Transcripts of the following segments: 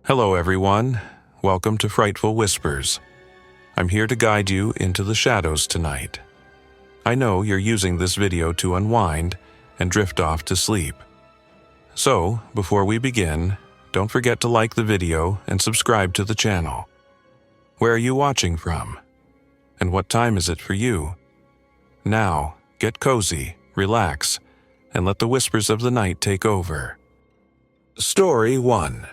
Hello everyone, welcome to Frightful Whispers. I'm here to guide you into the shadows tonight. I know you're using this video to unwind and drift off to sleep. So, before we begin, don't forget to like the video and subscribe to the channel. Where are you watching from? And what time is it for you? Now, get cozy, relax, and let the whispers of the night take over. Story 1.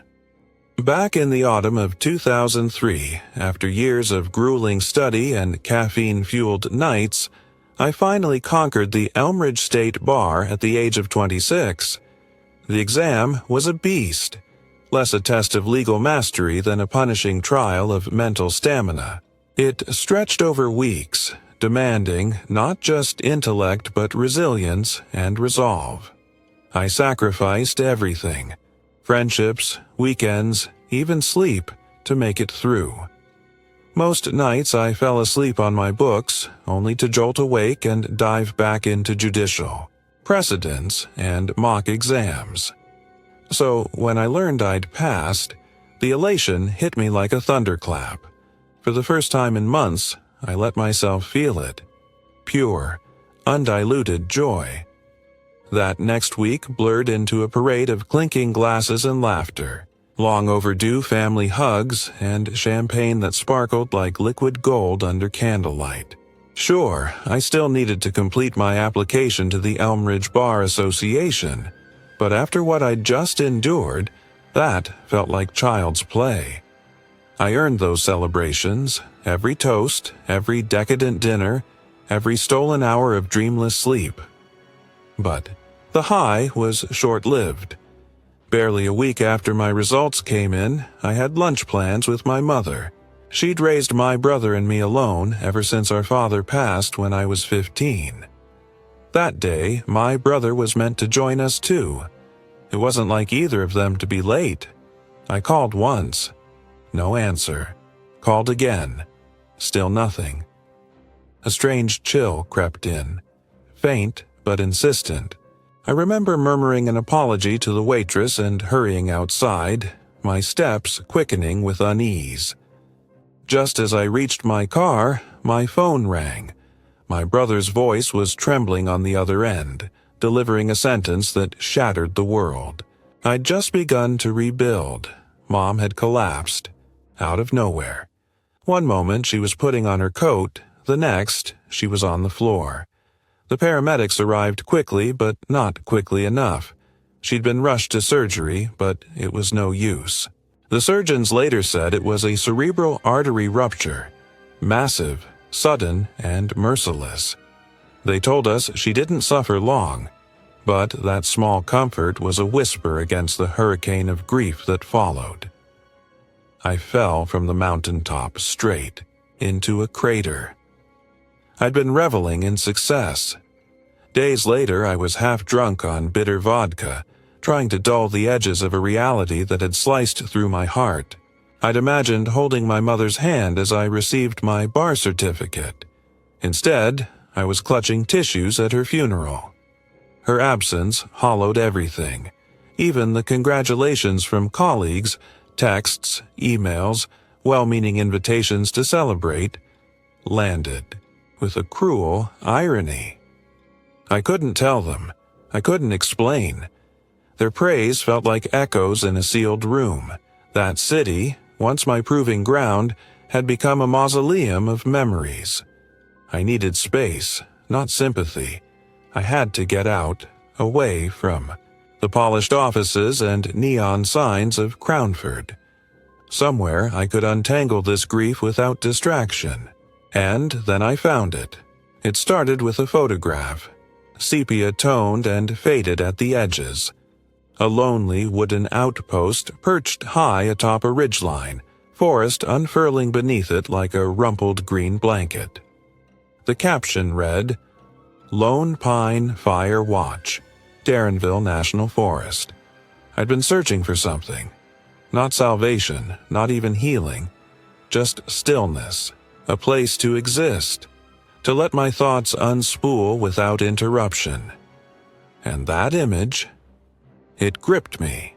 Back in the autumn of 2003, after years of grueling study and caffeine-fueled nights, I finally conquered the Elmridge State Bar at the age of 26. The exam was a beast, less a test of legal mastery than a punishing trial of mental stamina. It stretched over weeks, demanding not just intellect but resilience and resolve. I sacrificed everything. Friendships, weekends, even sleep, to make it through. Most nights I fell asleep on my books, only to jolt awake and dive back into judicial, precedents, and mock exams. So when I learned I'd passed, the elation hit me like a thunderclap. For the first time in months, I let myself feel it. Pure, undiluted joy. That next week blurred into a parade of clinking glasses and laughter, long overdue family hugs, and champagne that sparkled like liquid gold under candlelight. Sure, I still needed to complete my application to the Elmridge Bar Association, but after what I'd just endured, that felt like child's play. I earned those celebrations, every toast, every decadent dinner, every stolen hour of dreamless sleep. But the high was short-lived. Barely a week after my results came in, I had lunch plans with my mother. She'd raised my brother and me alone ever since our father passed when I was 15. That day, my brother was meant to join us too. It wasn't like either of them to be late. I called once. No answer. Called again. Still nothing. A strange chill crept in. Faint, but insistent. I remember murmuring an apology to the waitress and hurrying outside, my steps quickening with unease. Just as I reached my car, my phone rang. My brother's voice was trembling on the other end, delivering a sentence that shattered the world. I'd just begun to rebuild. Mom had collapsed. Out of nowhere. One moment she was putting on her coat, the next she was on the floor. The paramedics arrived quickly, but not quickly enough. She'd been rushed to surgery, but it was no use. The surgeons later said it was a cerebral artery rupture. Massive, sudden, and merciless. They told us she didn't suffer long, but that small comfort was a whisper against the hurricane of grief that followed. I fell from the mountaintop straight into a crater. I'd been reveling in success. Days later, I was half drunk on bitter vodka, trying to dull the edges of a reality that had sliced through my heart. I'd imagined holding my mother's hand as I received my bar certificate. Instead, I was clutching tissues at her funeral. Her absence hollowed everything, even the congratulations from colleagues, texts, emails, well-meaning invitations to celebrate, landed with a cruel irony. I couldn't tell them. I couldn't explain. Their praise felt like echoes in a sealed room. That city, once my proving ground, had become a mausoleum of memories. I needed space, not sympathy. I had to get out, away from the polished offices and neon signs of Crownford. Somewhere I could untangle this grief without distraction. And then I found it. It started with a photograph, sepia-toned and faded at the edges. A lonely wooden outpost perched high atop a ridgeline, forest unfurling beneath it like a rumpled green blanket. The caption read, "Lone Pine Fire Watch, Darrenville National Forest." I'd been searching for something. Not salvation, not even healing, just stillness. A place to exist, to let my thoughts unspool without interruption. And that image, it gripped me.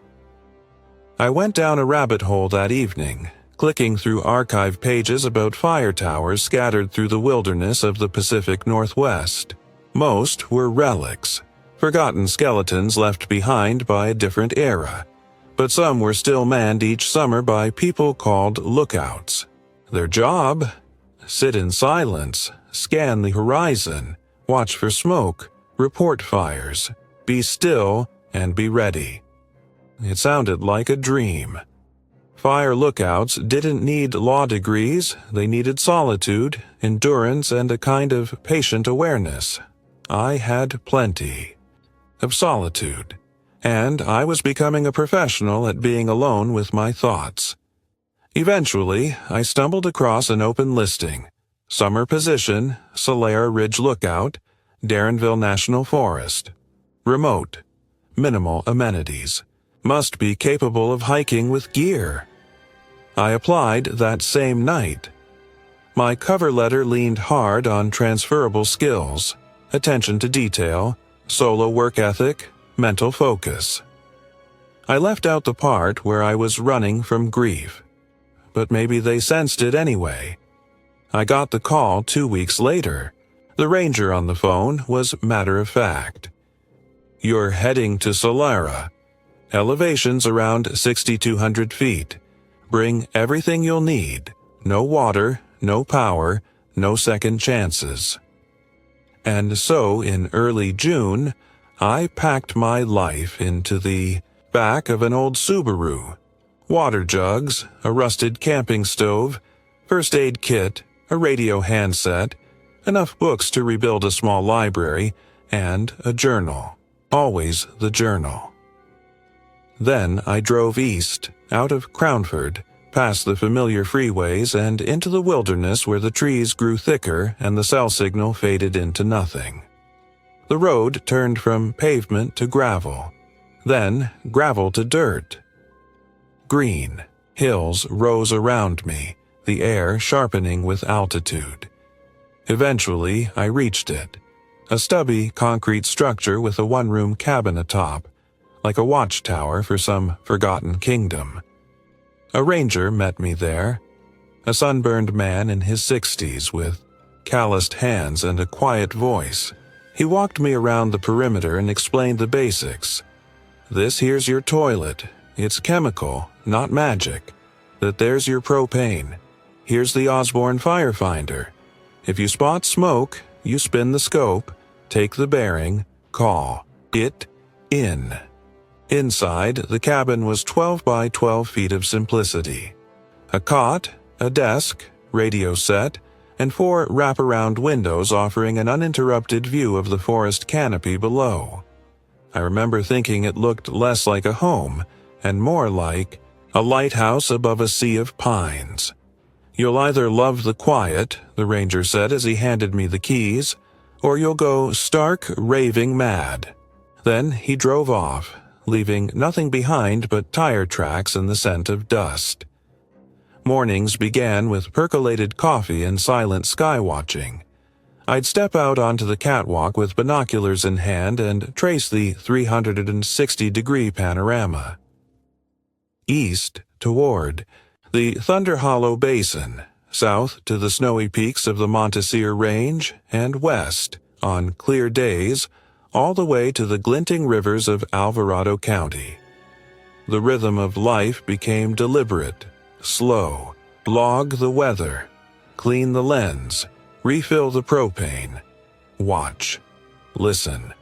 I went down a rabbit hole that evening, clicking through archive pages about fire towers scattered through the wilderness of the Pacific Northwest. Most were relics, forgotten skeletons left behind by a different era, but some were still manned each summer by people called lookouts. Their job? Sit in silence, scan the horizon, watch for smoke, report fires, be still, and be ready. It sounded like a dream. Fire lookouts didn't need law degrees, they needed solitude, endurance, and a kind of patient awareness. I had plenty of solitude, and I was becoming a professional at being alone with my thoughts. Eventually, I stumbled across an open listing. Summer position, Solera Ridge Lookout, Darrenville National Forest. Remote. Minimal amenities. Must be capable of hiking with gear. I applied that same night. My cover letter leaned hard on transferable skills, attention to detail, solo work ethic, mental focus. I left out the part where I was running from grief, but maybe they sensed it anyway. I got the call 2 weeks later. The ranger on the phone was matter of fact. "You're heading to Solera. Elevations around 6,200 feet. Bring everything you'll need. No water, no power, no second chances." And so in early June, I packed my life into the back of an old Subaru. Water jugs, a rusted camping stove, first aid kit, a radio handset, enough books to rebuild a small library, and a journal. Always the journal. Then I drove east, out of Crownford, past the familiar freeways and into the wilderness where the trees grew thicker and the cell signal faded into nothing. The road turned from pavement to gravel, then gravel to dirt. Green hills rose around me, the air sharpening with altitude. Eventually, I reached it. A stubby concrete structure with a one-room cabin atop, like a watchtower for some forgotten kingdom. A ranger met me there, a sunburned man in his 60s with calloused hands and a quiet voice. He walked me around the perimeter and explained the basics. "This here's your toilet. It's chemical, not magic. That there's your propane. Here's the Osborne firefinder. If you spot smoke, you spin the scope, take the bearing, call it in." Inside, the cabin was 12 by 12 feet of simplicity. A cot, a desk, radio set, and 4 wraparound windows offering an uninterrupted view of the forest canopy below. I remember thinking it looked less like a home and more like a lighthouse above a sea of pines. "You'll either love the quiet," the ranger said as he handed me the keys, "or you'll go stark, raving mad." Then he drove off, leaving nothing behind but tire tracks and the scent of dust. Mornings began with percolated coffee and silent sky watching. I'd step out onto the catwalk with binoculars in hand and trace the 360-degree panorama. East toward the Thunder Hollow Basin, south to the snowy peaks of the Montesir Range, and west, on clear days, all the way to the glinting rivers of Alvarado County. The rhythm of life became deliberate, slow. Log the weather, clean the lens, refill the propane, watch, listen.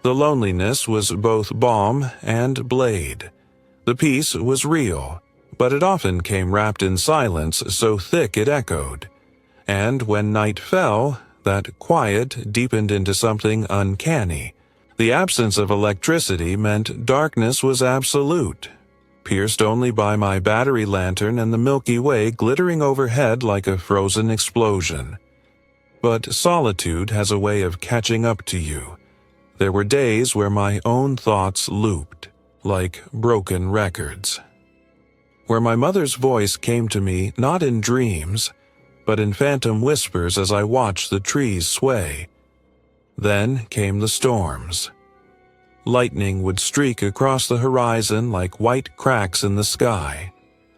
The loneliness was both balm and blade. The peace was real, but it often came wrapped in silence so thick it echoed. And when night fell, that quiet deepened into something uncanny. The absence of electricity meant darkness was absolute, pierced only by my battery lantern and the Milky Way glittering overhead like a frozen explosion. But solitude has a way of catching up to you. There were days where my own thoughts looped, like broken records. Where my mother's voice came to me not in dreams, but in phantom whispers as I watched the trees sway. Then came the storms. Lightning would streak across the horizon like white cracks in the sky.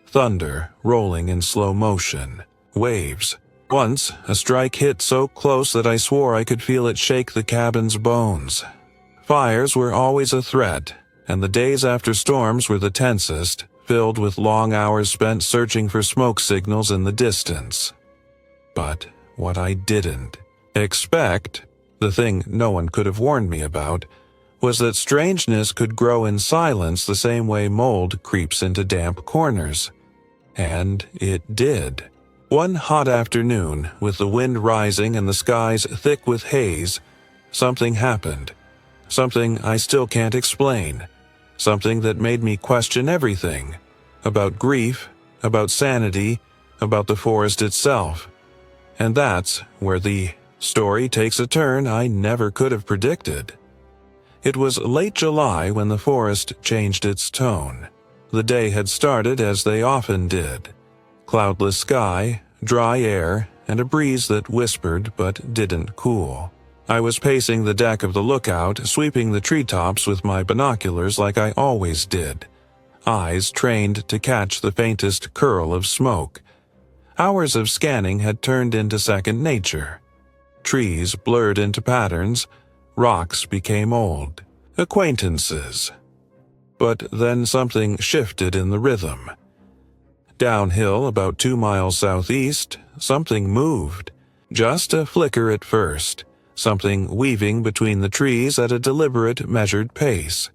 Thunder rolling in slow motion. Waves. Once, a strike hit so close that I swore I could feel it shake the cabin's bones. Fires were always a threat, and the days after storms were the tensest, filled with long hours spent searching for smoke signals in the distance. But what I didn't expect, the thing no one could have warned me about, was that strangeness could grow in silence the same way mold creeps into damp corners. And it did. One hot afternoon, with the wind rising and the skies thick with haze, something happened. Something I still can't explain. Something that made me question everything. About grief, about sanity, about the forest itself. And that's where the story takes a turn I never could have predicted. It was late July when the forest changed its tone. The day had started as they often did. Cloudless sky, dry air, and a breeze that whispered but didn't cool. I was pacing the deck of the lookout, sweeping the treetops with my binoculars like I always did, eyes trained to catch the faintest curl of smoke. Hours of scanning had turned into second nature. Trees blurred into patterns, rocks became old, acquaintances. But then something shifted in the rhythm. Downhill, about 2 miles southeast, something moved. Just a flicker at first, something weaving between the trees at a deliberate, measured pace.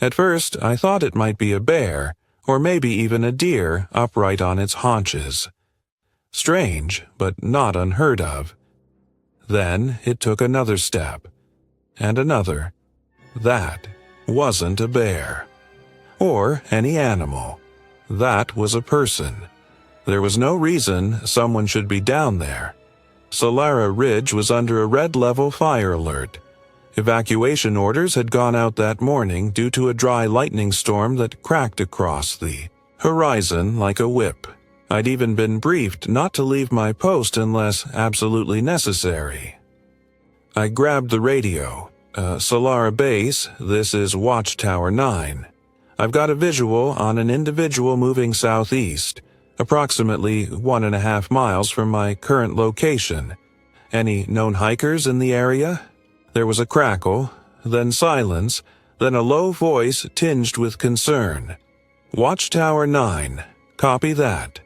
At first, I thought it might be a bear, or maybe even a deer upright on its haunches. Strange, but not unheard of. Then it took another step, and another. That wasn't a bear. Or any animal. That was a person. There was no reason someone should be down there. Solara Ridge was under a red-level fire alert. Evacuation orders had gone out that morning due to a dry lightning storm that cracked across the horizon like a whip. I'd even been briefed not to leave my post unless absolutely necessary. I grabbed the radio. Solara Base, this is Watchtower 9. I've got a visual on an individual moving southeast, approximately 1.5 miles from my current location. Any known hikers in the area? There was a crackle, then silence, then a low voice tinged with concern. Watchtower 9, copy that.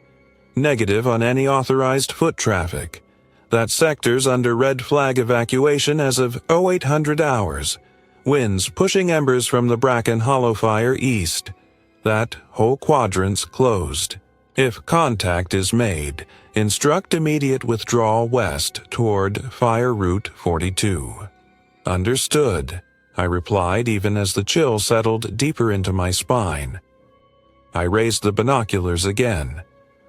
Negative on any authorized foot traffic. That sector's under red flag evacuation as of 0800 hours. Winds pushing embers from the Bracken Hollow fire east. That whole quadrant's closed. If contact is made, instruct immediate withdrawal west toward Fire Route 42. Understood, I replied even as the chill settled deeper into my spine. I raised the binoculars again.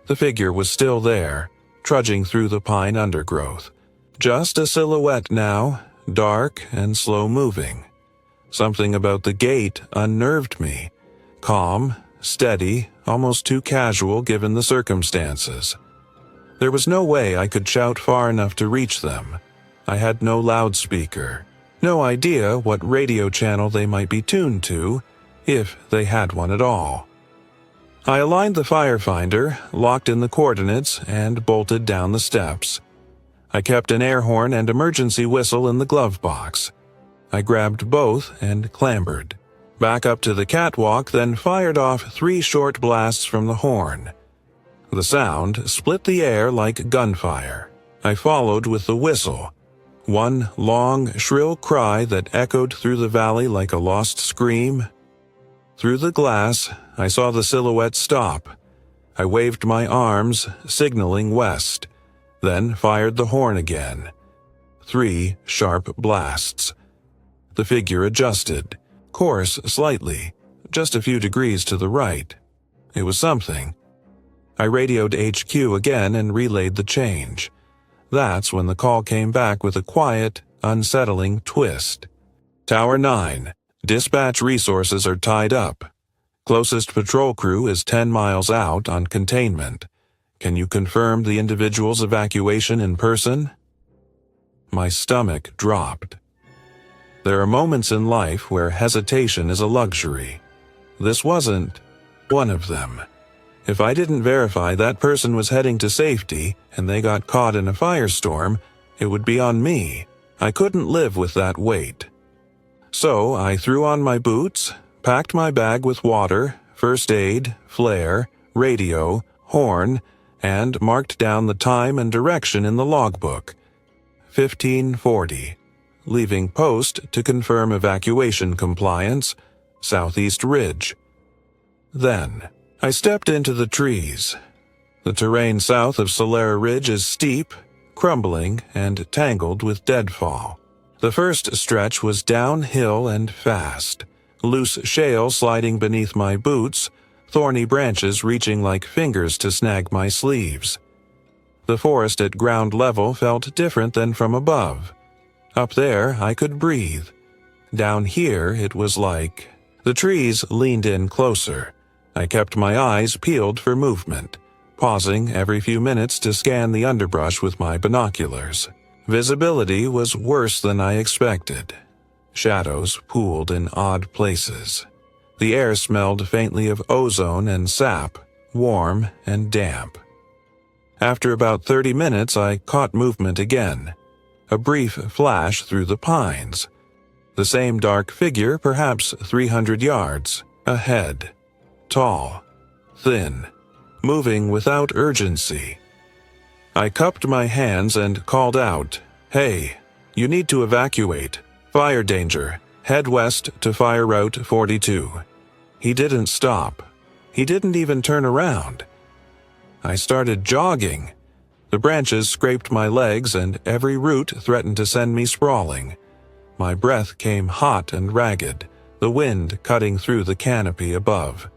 The figure was still there, trudging through the pine undergrowth. Just a silhouette now, dark and slow-moving. Something about the gait unnerved me. Calm, steady, almost too casual given the circumstances. There was no way I could shout far enough to reach them. I had no loudspeaker, no idea what radio channel they might be tuned to, if they had one at all. I aligned the firefinder, locked in the coordinates, and bolted down the steps. I kept an air horn and emergency whistle in the glove box. I grabbed both and clambered. Back up to the catwalk, then fired off 3 short blasts from the horn. The sound split the air like gunfire. I followed with the whistle. One long, shrill cry that echoed through the valley like a lost scream. Through the glass, I saw the silhouette stop. I waved my arms, signaling west, then fired the horn again. 3 sharp blasts. The figure adjusted, course slightly, just a few degrees to the right. It was something. I radioed HQ again and relayed the change. That's when the call came back with a quiet, unsettling twist. Tower 9. Dispatch resources are tied up. Closest patrol crew is 10 miles out on containment. Can you confirm the individual's evacuation in person? My stomach dropped. There are moments in life where hesitation is a luxury. This wasn't one of them. If I didn't verify that person was heading to safety and they got caught in a firestorm, it would be on me. I couldn't live with that weight. So I threw on my boots, packed my bag with water, first aid, flare, radio, horn, and marked down the time and direction in the logbook. 1540. Leaving post to confirm evacuation compliance, Southeast Ridge. Then, I stepped into the trees. The terrain south of Solera Ridge is steep, crumbling, and tangled with deadfall. The first stretch was downhill and fast, loose shale sliding beneath my boots, thorny branches reaching like fingers to snag my sleeves. The forest at ground level felt different than from above. Up there, I could breathe. Down here, it was like... The trees leaned in closer. I kept my eyes peeled for movement, pausing every few minutes to scan the underbrush with my binoculars. Visibility was worse than I expected. Shadows pooled in odd places. The air smelled faintly of ozone and sap, warm and damp. After about 30 minutes, I caught movement again. A brief flash through the pines. The same dark figure, perhaps 300 yards ahead. Tall, thin, moving without urgency. I cupped my hands and called out, "Hey, you need to evacuate. Fire danger. Head west to fire route 42. He didn't stop. He didn't even turn around. I started jogging. The branches scraped my legs and every root threatened to send me sprawling. My breath came hot and ragged, the wind cutting through the canopy above.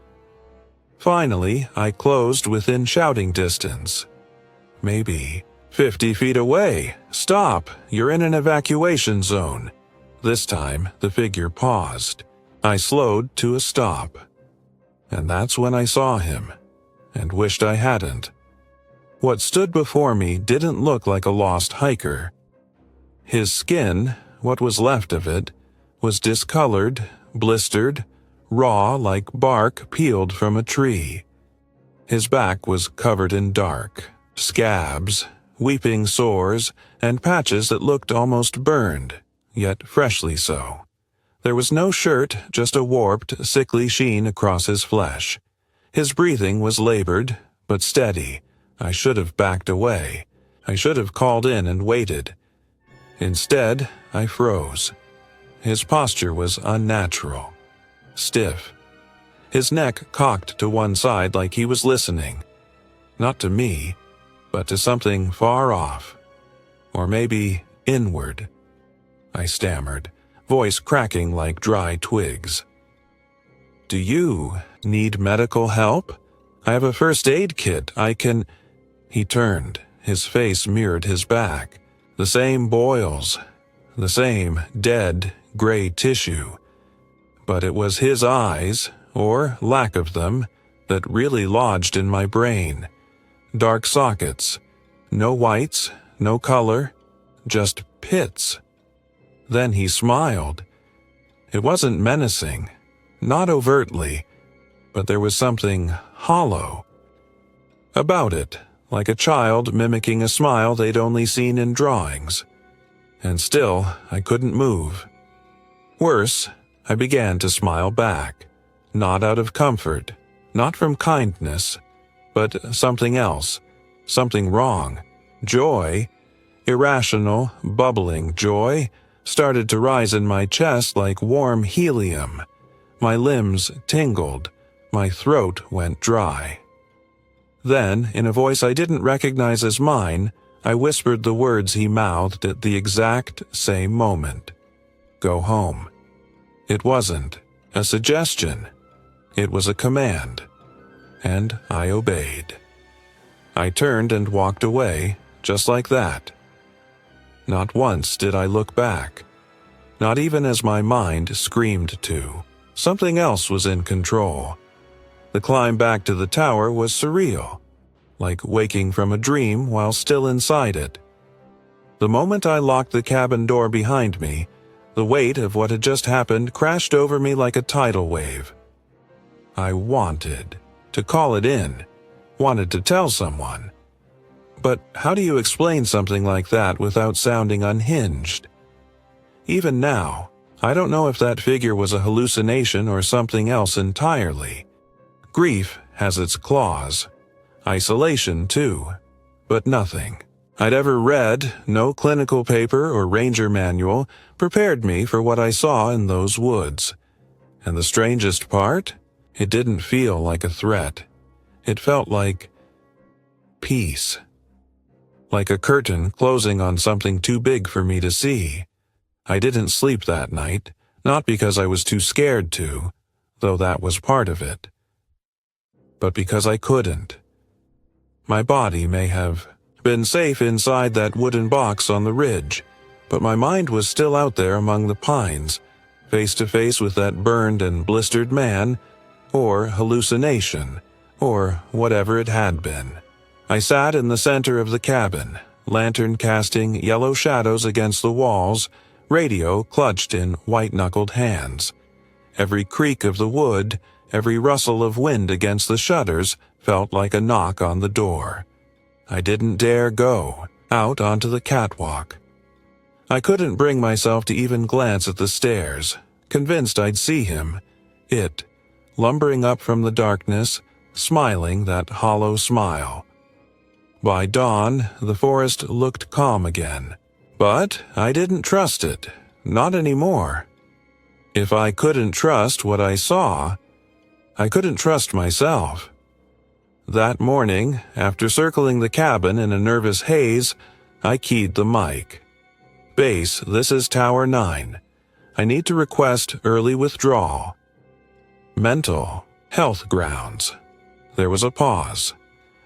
Finally, I closed within shouting distance. Maybe 50 feet away. Stop! You're in an evacuation zone. This time, the figure paused. I slowed to a stop. And that's when I saw him, and wished I hadn't. What stood before me didn't look like a lost hiker. His skin, what was left of it, was discolored, blistered, raw like bark peeled from a tree. His back was covered in dark, scabs, weeping sores, and patches that looked almost burned, yet freshly so. There was no shirt, just a warped, sickly sheen across his flesh. His breathing was labored, but steady. I should have backed away. I should have called in and waited. Instead, I froze. His posture was unnatural, stiff. His neck cocked to one side like he was listening. Not to me, but to something far off. Or maybe inward. I stammered, voice cracking like dry twigs. "Do you need medical help? I have a first aid kit. I can..." He turned. His face mirrored his back. The same boils. The same dead, gray tissue. But it was his eyes, or lack of them, that really lodged in my brain. Dark sockets. No whites, no color, just pits. Then he smiled. It wasn't menacing, not overtly, but there was something hollow about it, like a child mimicking a smile they'd only seen in drawings. And still, I couldn't move. Worse, I began to smile back, not out of comfort, not from kindness, but something else, something wrong. Joy, irrational, bubbling joy, started to rise in my chest like warm helium. My limbs tingled, my throat went dry. Then, in a voice I didn't recognize as mine, I whispered the words he mouthed at the exact same moment. "Go home." It wasn't a suggestion. It was a command. And I obeyed. I turned and walked away, just like that. Not once did I look back. Not even as my mind screamed to. Something else was in control. The climb back to the tower was surreal, like waking from a dream while still inside it. The moment I locked the cabin door behind me, The weight of what had just happened crashed over me like a tidal wave. I wanted to call it in, wanted to tell someone. But how do you explain something like that without sounding unhinged? Even now, I don't know if that figure was a hallucination or something else entirely. Grief has its claws. Isolation, too. But nothing I'd ever read, no clinical paper or ranger manual, prepared me for what I saw in those woods. And the strangest part? It didn't feel like a threat. It felt like peace. Like a curtain closing on something too big for me to see. I didn't sleep that night, not because I was too scared to, though that was part of it, but because I couldn't. My body may have been safe inside that wooden box on the ridge, but my mind was still out there among the pines, face to face with that burned and blistered man, or hallucination, or whatever it had been. I sat in the center of the cabin, lantern casting yellow shadows against the walls, radio clutched in white-knuckled hands. Every creak of the wood, every rustle of wind against the shutters felt like a knock on the door. I didn't dare go out onto the catwalk. I couldn't bring myself to even glance at the stairs, convinced I'd see him, it, lumbering up from the darkness, smiling that hollow smile. By dawn, the forest looked calm again, but I didn't trust it, not anymore. If I couldn't trust what I saw, I couldn't trust myself. That morning, after circling the cabin in a nervous haze, I keyed the mic. Base, this is Tower 9. I need to request early withdrawal. Mental health grounds. There was a pause.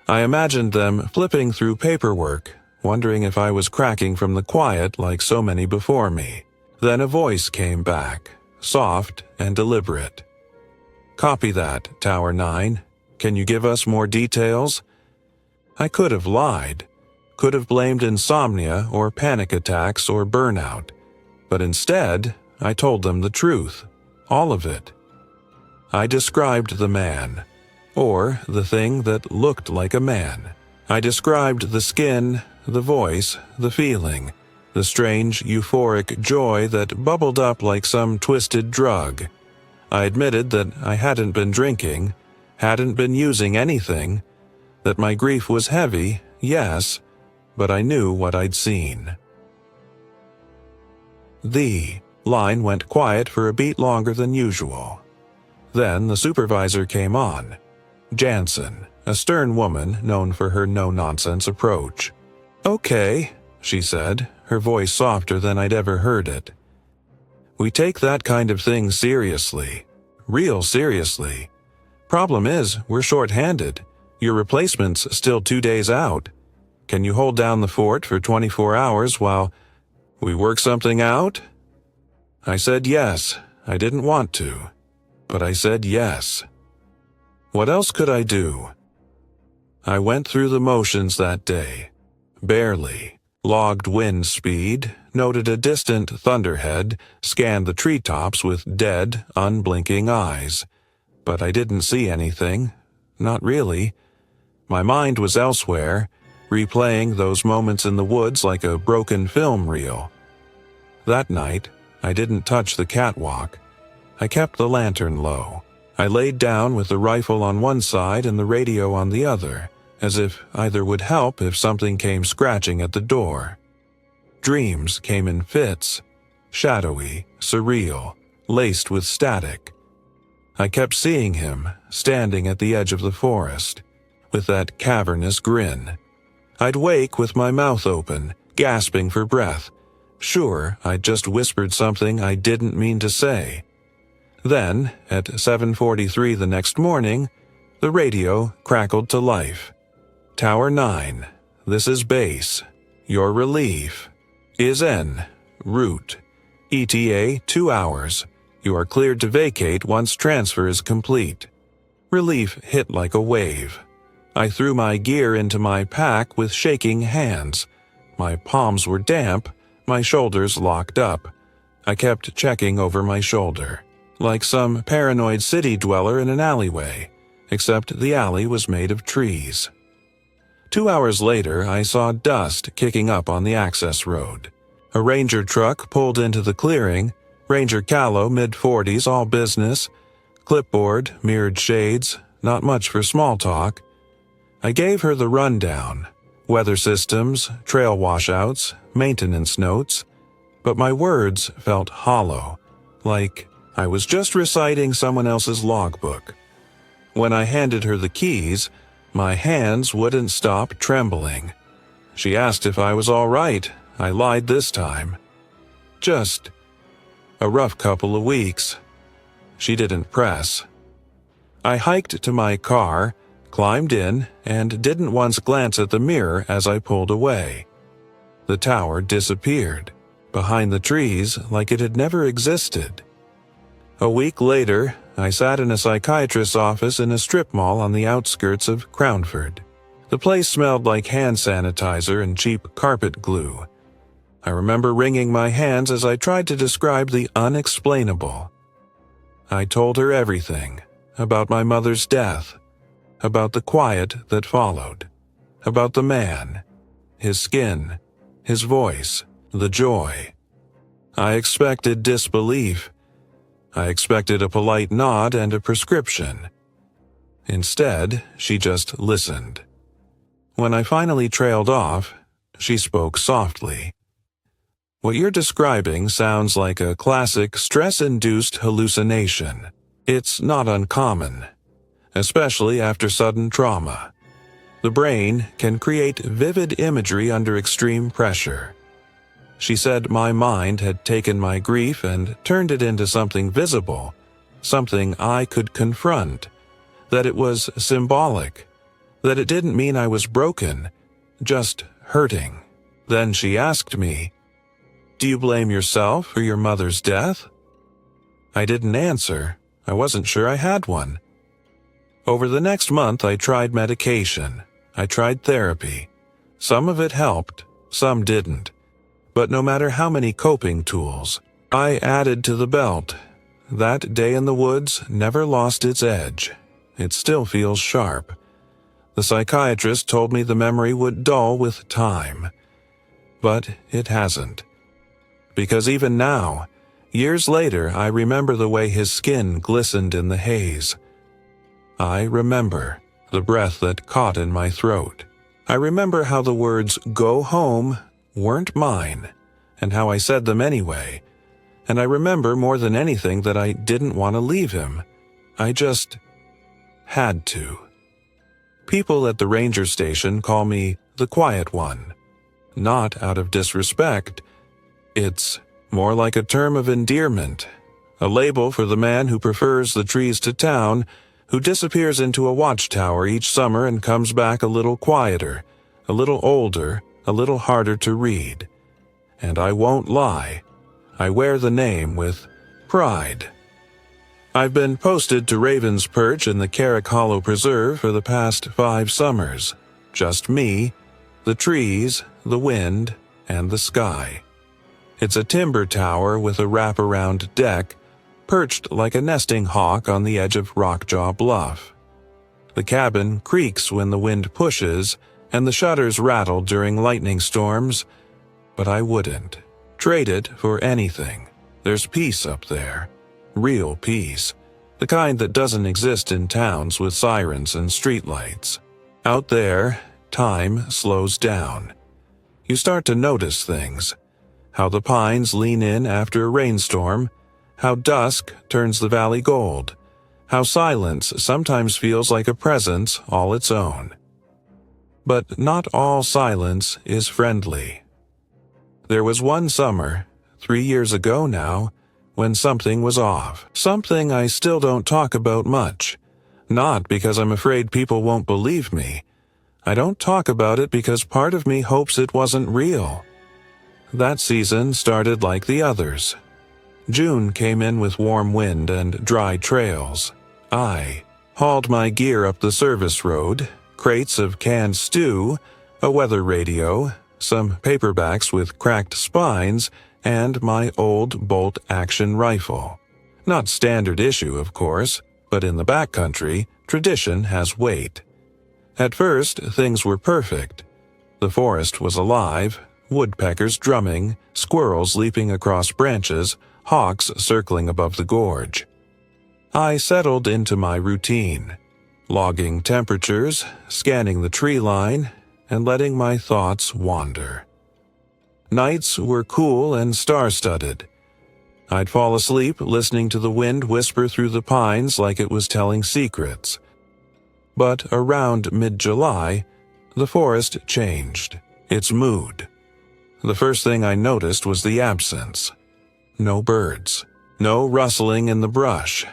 I imagined them flipping through paperwork, wondering if I was cracking from the quiet like so many before me. Then a voice came back, soft and deliberate. Copy that, Tower 9. Can you give us more details? I could have lied, could have blamed insomnia or panic attacks or burnout, but instead, I told them the truth, all of it. I described the man, or the thing that looked like a man. I described the skin, the voice, the feeling, the strange euphoric joy that bubbled up like some twisted drug. I admitted that I hadn't been drinking, hadn't been using anything, that my grief was heavy, yes, but I knew what I'd seen. The line went quiet for a beat longer than usual. Then the supervisor came on. Jansen, a stern woman known for her no-nonsense approach. Okay, she said, her voice softer than I'd ever heard it. We take that kind of thing seriously. Real seriously. Problem is, we're short-handed. Your replacement's still 2 days out. Can you hold down the fort for 24 hours while we work something out? I said yes. I didn't want to, but I said yes. What else could I do? I went through the motions that day. Barely. Logged wind speed, noted a distant thunderhead, scanned the treetops with dead, unblinking eyes. But I didn't see anything. Not really. My mind was elsewhere, replaying those moments in the woods like a broken film reel. That night, I didn't touch the catwalk. I kept the lantern low. I laid down with the rifle on one side and the radio on the other, as if either would help if something came scratching at the door. Dreams came in fits, shadowy, surreal, laced with static. I kept seeing him, standing at the edge of the forest, with that cavernous grin. I'd wake with my mouth open, gasping for breath, sure I'd just whispered something I didn't mean to say. Then, at 7:43 the next morning, the radio crackled to life. Tower 9, this is base. Your relief is en route. ETA 2 hours. You are cleared to vacate once transfer is complete. Relief hit like a wave. I threw my gear into my pack with shaking hands. My palms were damp, my shoulders locked up. I kept checking over my shoulder, like some paranoid city dweller in an alleyway, except the alley was made of trees. 2 hours later, I saw dust kicking up on the access road. A ranger truck pulled into the clearing, Ranger Callow, mid-40s, all business, clipboard, mirrored shades, not much for small talk. I gave her the rundown, weather systems, trail washouts, maintenance notes, but my words felt hollow, like I was just reciting someone else's logbook. When I handed her the keys, my hands wouldn't stop trembling. She asked if I was all right. I lied this time. Just a rough couple of weeks. She didn't press. I hiked to my car, climbed in, and didn't once glance at the mirror as I pulled away. The tower disappeared, behind the trees like it had never existed. A week later, I sat in a psychiatrist's office in a strip mall on the outskirts of Crownford. The place smelled like hand sanitizer and cheap carpet glue. I remember wringing my hands as I tried to describe the unexplainable. I told her everything, about my mother's death, about the quiet that followed, about the man, his skin, his voice, the joy. I expected disbelief. I expected a polite nod and a prescription. Instead, she just listened. When I finally trailed off, she spoke softly. What you're describing sounds like a classic stress-induced hallucination. It's not uncommon, especially after sudden trauma. The brain can create vivid imagery under extreme pressure. She said my mind had taken my grief and turned it into something visible, something I could confront, that it was symbolic, that it didn't mean I was broken, just hurting. Then she asked me, "Do you blame yourself for your mother's death?" I didn't answer. I wasn't sure I had one. Over the next month, I tried medication. I tried therapy. Some of it helped, some didn't. But no matter how many coping tools I added to the belt, that day in the woods never lost its edge. It still feels sharp. The psychiatrist told me the memory would dull with time. But it hasn't. Because even now, years later, I remember the way his skin glistened in the haze. I remember the breath that caught in my throat. I remember how the words "go home" weren't mine, and how I said them anyway. And I remember more than anything that I didn't want to leave him. I just had to. People at the ranger station call me the quiet one. Not out of disrespect. It's more like a term of endearment, a label for the man who prefers the trees to town, who disappears into a watchtower each summer and comes back a little quieter, a little older, a little harder to read. And I won't lie, I wear the name with pride. I've been posted to Raven's Perch in the Carrick Hollow Preserve for the past 5 summers. Just me, the trees, the wind, and the sky. It's a timber tower with a wraparound deck, perched like a nesting hawk on the edge of Rockjaw Bluff. The cabin creaks when the wind pushes, and the shutters rattle during lightning storms, but I wouldn't trade it for anything. There's peace up there. Real peace. The kind that doesn't exist in towns with sirens and streetlights. Out there, time slows down. You start to notice things. How the pines lean in after a rainstorm, how dusk turns the valley gold, how silence sometimes feels like a presence all its own. But not all silence is friendly. There was one summer, 3 years ago now, when something was off. Something I still don't talk about much. Not because I'm afraid people won't believe me. I don't talk about it because part of me hopes it wasn't real. That season started like the others. June came in with warm wind and dry trails. I hauled my gear up the service road, crates of canned stew, a weather radio, some paperbacks with cracked spines, and my old bolt-action rifle. Not standard issue, of course, but in the backcountry, tradition has weight. At first, things were perfect. The forest was alive, woodpeckers drumming, squirrels leaping across branches, hawks circling above the gorge. I settled into my routine, logging temperatures, scanning the tree line, and letting my thoughts wander. Nights were cool and star-studded. I'd fall asleep listening to the wind whisper through the pines like it was telling secrets. But around mid-July, the forest changed, its mood. The first thing I noticed was the absence. No birds, no rustling in the brush,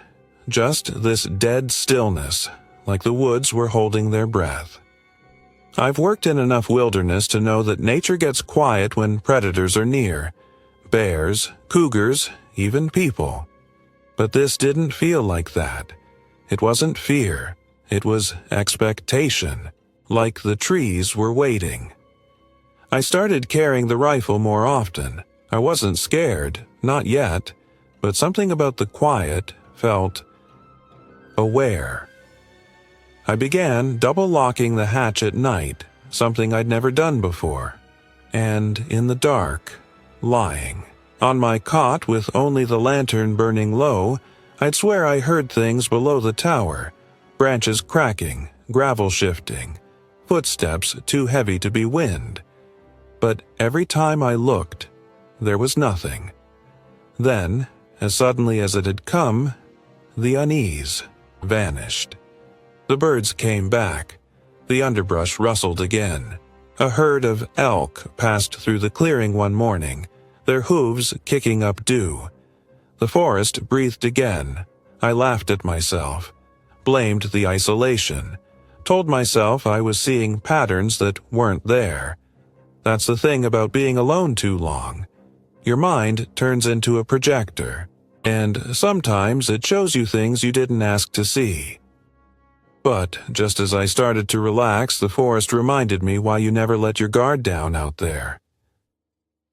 just this dead stillness, like the woods were holding their breath. I've worked in enough wilderness to know that nature gets quiet when predators are near. Bears, cougars, even people. But this didn't feel like that. It wasn't fear. It was expectation, like the trees were waiting. I started carrying the rifle more often. I wasn't scared, not yet, but something about the quiet felt aware. I began double-locking the hatch at night, something I'd never done before. And in the dark, lying. On my cot with only the lantern burning low, I'd swear I heard things below the tower, branches cracking, gravel shifting, footsteps too heavy to be wind. But every time I looked, there was nothing. Then, as suddenly as it had come, the unease vanished. The birds came back. The underbrush rustled again. A herd of elk passed through the clearing one morning, their hooves kicking up dew. The forest breathed again. I laughed at myself, blamed the isolation, told myself I was seeing patterns that weren't there. That's the thing about being alone too long. Your mind turns into a projector, and sometimes it shows you things you didn't ask to see. But just as I started to relax, the forest reminded me why you never let your guard down out there.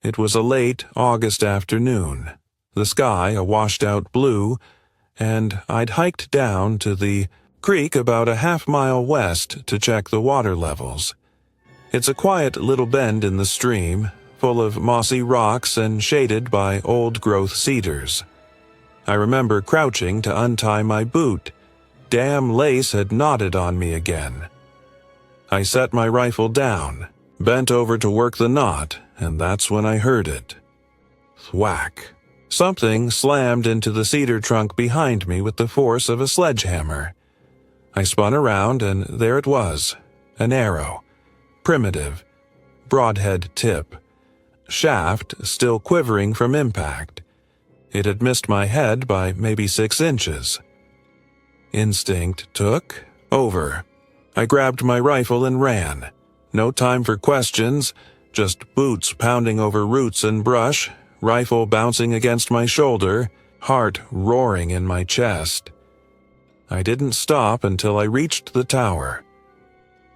It was a late August afternoon, the sky a washed-out blue, and I'd hiked down to the creek about a half-mile west to check the water levels. It's a quiet little bend in the stream, full of mossy rocks and shaded by old-growth cedars. I remember crouching to untie my boot. Damn lace had knotted on me again. I set my rifle down, bent over to work the knot, and that's when I heard it. Thwack. Something slammed into the cedar trunk behind me with the force of a sledgehammer. I spun around, and there it was, an arrow. Primitive, broadhead tip. Shaft still quivering from impact. It had missed my head by maybe 6 inches. Instinct took over. I grabbed my rifle and ran. No time for questions, just boots pounding over roots and brush, rifle bouncing against my shoulder, heart roaring in my chest. I didn't stop until I reached the tower.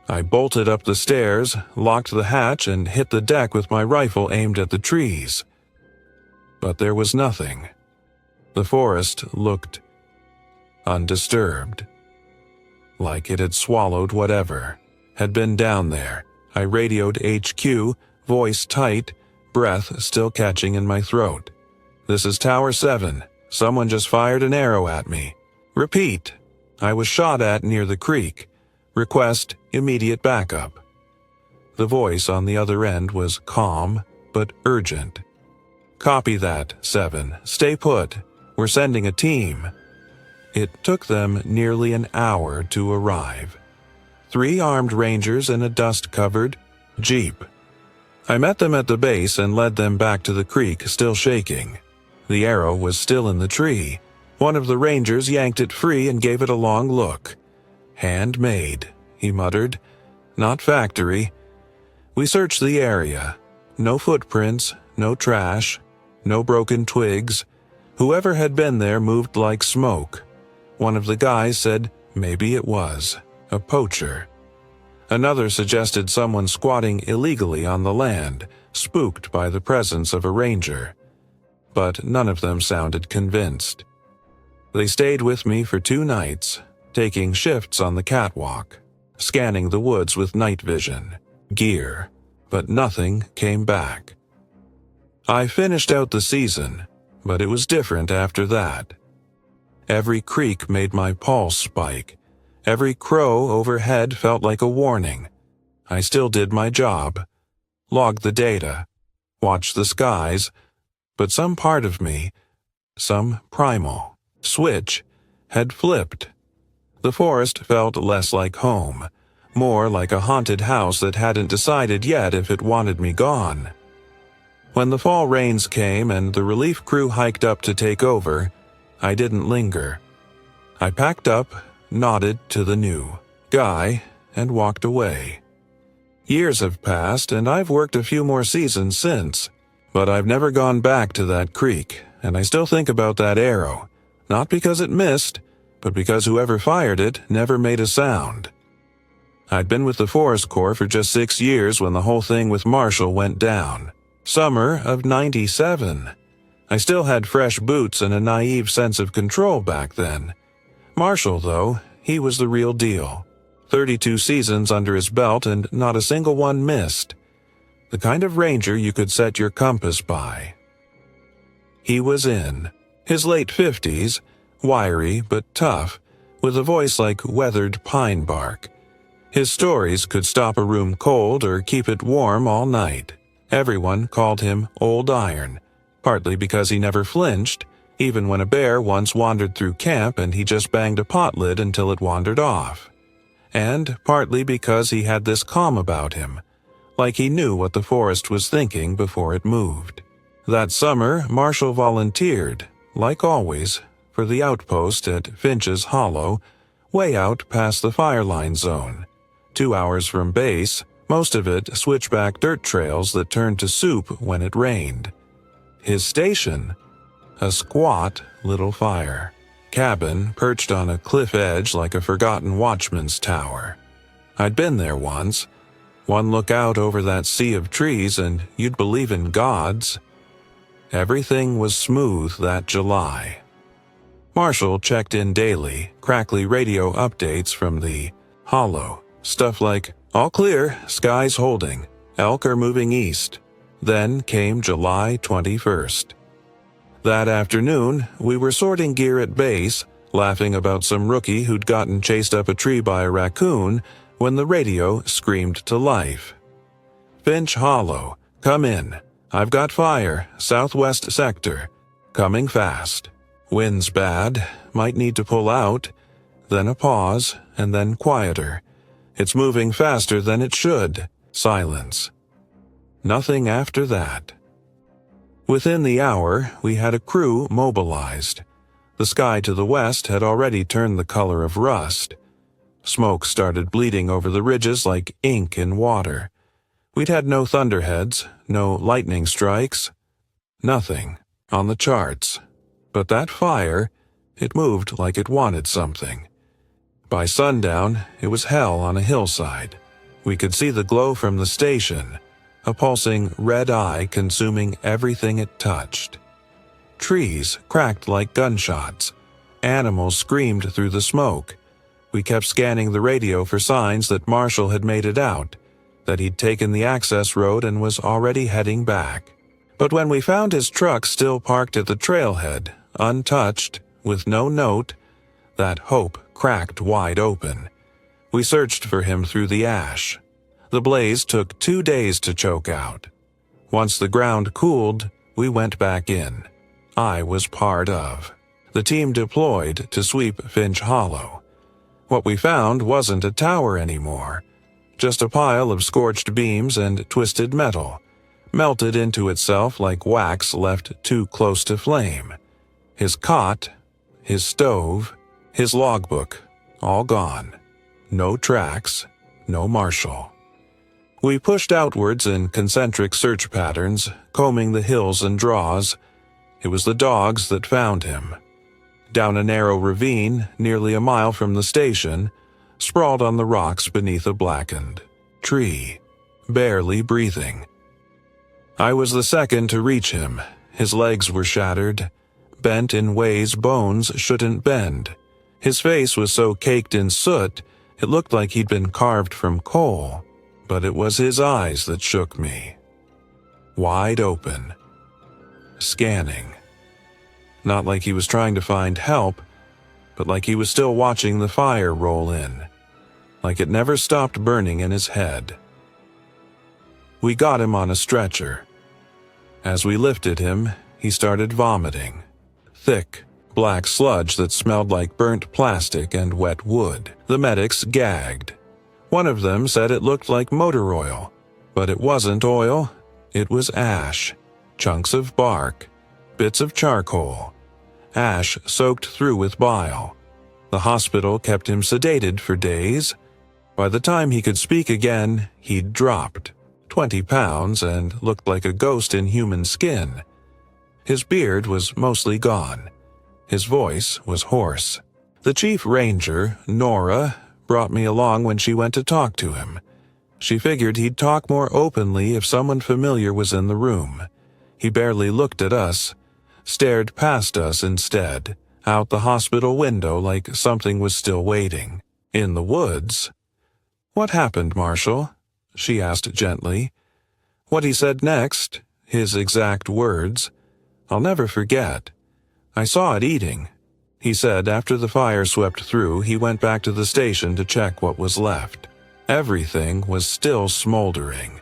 I bolted up the stairs, locked the hatch, and hit the deck with my rifle aimed at the trees. But there was nothing. The forest looked undisturbed. Like it had swallowed whatever had been down there. I radioed HQ, voice tight, breath still catching in my throat. "This is Tower 7. Someone just fired an arrow at me. Repeat. I was shot at near the creek. Request immediate backup." The voice on the other end was calm, but urgent. "Copy that, 7. Stay put. We're sending a team." It took them nearly an hour to arrive. 3 armed rangers in a dust-covered Jeep. I met them at the base and led them back to the creek, still shaking. The arrow was still in the tree. One of the rangers yanked it free and gave it a long look. "Handmade," he muttered. "Not factory." We searched the area. No footprints, no trash, no broken twigs. Whoever had been there moved like smoke. One of the guys said maybe it was a poacher. Another suggested someone squatting illegally on the land, spooked by the presence of a ranger. but none of them sounded convinced. They stayed with me for 2 nights, taking shifts on the catwalk, scanning the woods with night vision, gear, but nothing came back. I finished out the season, but it was different after that. Every creak made my pulse spike. Every crow overhead felt like a warning. I still did my job, logged the data, watched the skies, but some part of me, some primal switch, had flipped. The forest felt less like home, more like a haunted house that hadn't decided yet if it wanted me gone. When the fall rains came and the relief crew hiked up to take over, I didn't linger. I packed up, nodded to the new guy, and walked away. Years have passed, and I've worked a few more seasons since, but I've never gone back to that creek, and I still think about that arrow, not because it missed, but because whoever fired it never made a sound. I'd been with the Forest Corps for just 6 years when the whole thing with Marshall went down. Summer of '97. I still had fresh boots and a naive sense of control back then. Marshall, though, he was the real deal. 32 seasons under his belt and not a single one missed. The kind of ranger you could set your compass by. He was in his late 50s, wiry but tough, with a voice like weathered pine bark. His stories could stop a room cold or keep it warm all night. Everyone called him Old Iron, partly because he never flinched, even when a bear once wandered through camp and he just banged a pot lid until it wandered off. And partly because he had this calm about him, like he knew what the forest was thinking before it moved. That summer, Marshall volunteered, like always, for the outpost at Finch's Hollow, way out past the fireline zone. 2 hours from base, most of it switchback dirt trails that turned to soup when it rained. His station? A squat little fire cabin perched on a cliff edge like a forgotten watchman's tower. I'd been there once. One look out over that sea of trees and you'd believe in gods. Everything was smooth that July. Marshall checked in daily, crackly radio updates from the Hollow. Stuff like, all clear, skies holding, elk are moving east. Then came July 21st. That afternoon, we were sorting gear at base, laughing about some rookie who'd gotten chased up a tree by a raccoon, when the radio screamed to life. Finch Hollow, come in. I've got fire, southwest sector. Coming fast. Wind's bad, might need to pull out. Then a pause, and then quieter. It's moving faster than it should. Silence. Nothing after that. Within the hour, we had a crew mobilized. The sky to the west had already turned the color of rust. Smoke started bleeding over the ridges like ink in water. We'd had no thunderheads, no lightning strikes. Nothing on the charts. But that fire, it moved like it wanted something. By sundown, it was hell on a hillside. We could see the glow from the station, a pulsing red eye consuming everything it touched. Trees cracked like gunshots. Animals screamed through the smoke. We kept scanning the radio for signs that Marshall had made it out, that he'd taken the access road and was already heading back. But when we found his truck still parked at the trailhead, untouched, with no note, that hope cracked wide open. We searched for him through the ash. The blaze took 2 days to choke out. Once the ground cooled, we went back in. I was part of. The team deployed to sweep Finch Hollow. What we found wasn't a tower anymore, just a pile of scorched beams and twisted metal, melted into itself like wax left too close to flame. His cot, his stove, his logbook, all gone. No tracks, no Marshall. We pushed outwards in concentric search patterns, combing the hills and draws. It was the dogs that found him. Down a narrow ravine, nearly a mile from the station, sprawled on the rocks beneath a blackened tree, barely breathing. I was the second to reach him, his legs were shattered, bent in ways bones shouldn't bend. His face was so caked in soot, it looked like he'd been carved from coal, but it was his eyes that shook me. Wide open. Scanning. Not like he was trying to find help, but like he was still watching the fire roll in. Like it never stopped burning in his head. We got him on a stretcher. As we lifted him, he started vomiting. Thick, black sludge that smelled like burnt plastic and wet wood. The medics gagged. One of them said it looked like motor oil, but it wasn't oil, it was ash, chunks of bark, bits of charcoal, ash soaked through with bile. The hospital kept him sedated for days. By the time he could speak again, he'd dropped 20 pounds and looked like a ghost in human skin. His beard was mostly gone. His voice was hoarse. The chief ranger, Nora, brought me along when she went to talk to him. She figured he'd talk more openly if someone familiar was in the room. He barely looked at us, stared past us instead, out the hospital window like something was still waiting. In the woods. "What happened, Marshal?" she asked gently. What he said next, his exact words, I'll never forget. I saw it eating. He said after the fire swept through, he went back to the station to check what was left. Everything was still smoldering.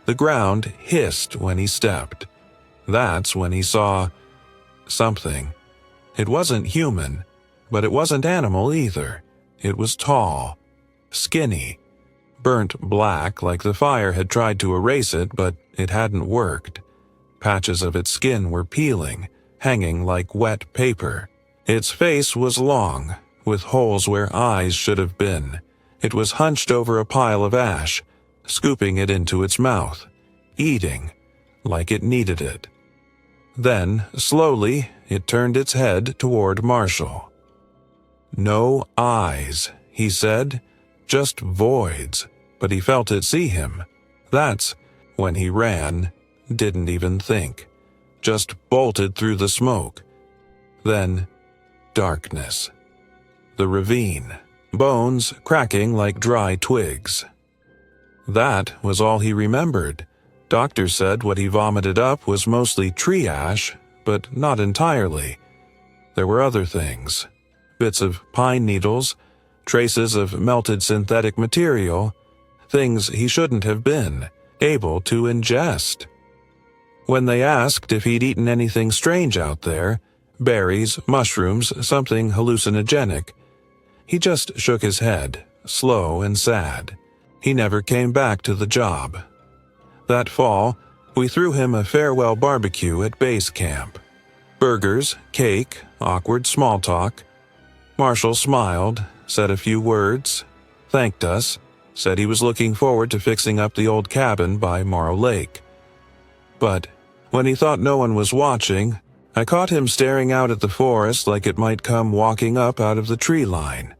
The ground hissed when he stepped. That's when he saw something. It wasn't human, but it wasn't animal either. It was tall, skinny, burnt black like the fire had tried to erase it, but it hadn't worked. Patches of its skin were peeling, hanging like wet paper. Its face was long, with holes where eyes should have been. It was hunched over a pile of ash, scooping it into its mouth, eating, like it needed it. Then, slowly, it turned its head toward Marshall. "No eyes," he said, "just voids," but he felt it see him. That's when he ran, didn't even think, just bolted through the smoke. Then, darkness. The ravine. Bones cracking like dry twigs. That was all he remembered. Doctors said what he vomited up was mostly tree ash, but not entirely. There were other things. Bits of pine needles, traces of melted synthetic material, things he shouldn't have been able to ingest. When they asked if he'd eaten anything strange out there, berries, mushrooms, something hallucinogenic, he just shook his head, slow and sad. He never came back to the job. That fall, we threw him a farewell barbecue at base camp. Burgers, cake, awkward small talk. Marshall smiled, said a few words, thanked us, said he was looking forward to fixing up the old cabin by Morrow Lake. But when he thought no one was watching, I caught him staring out at the forest like it might come walking up out of the tree line,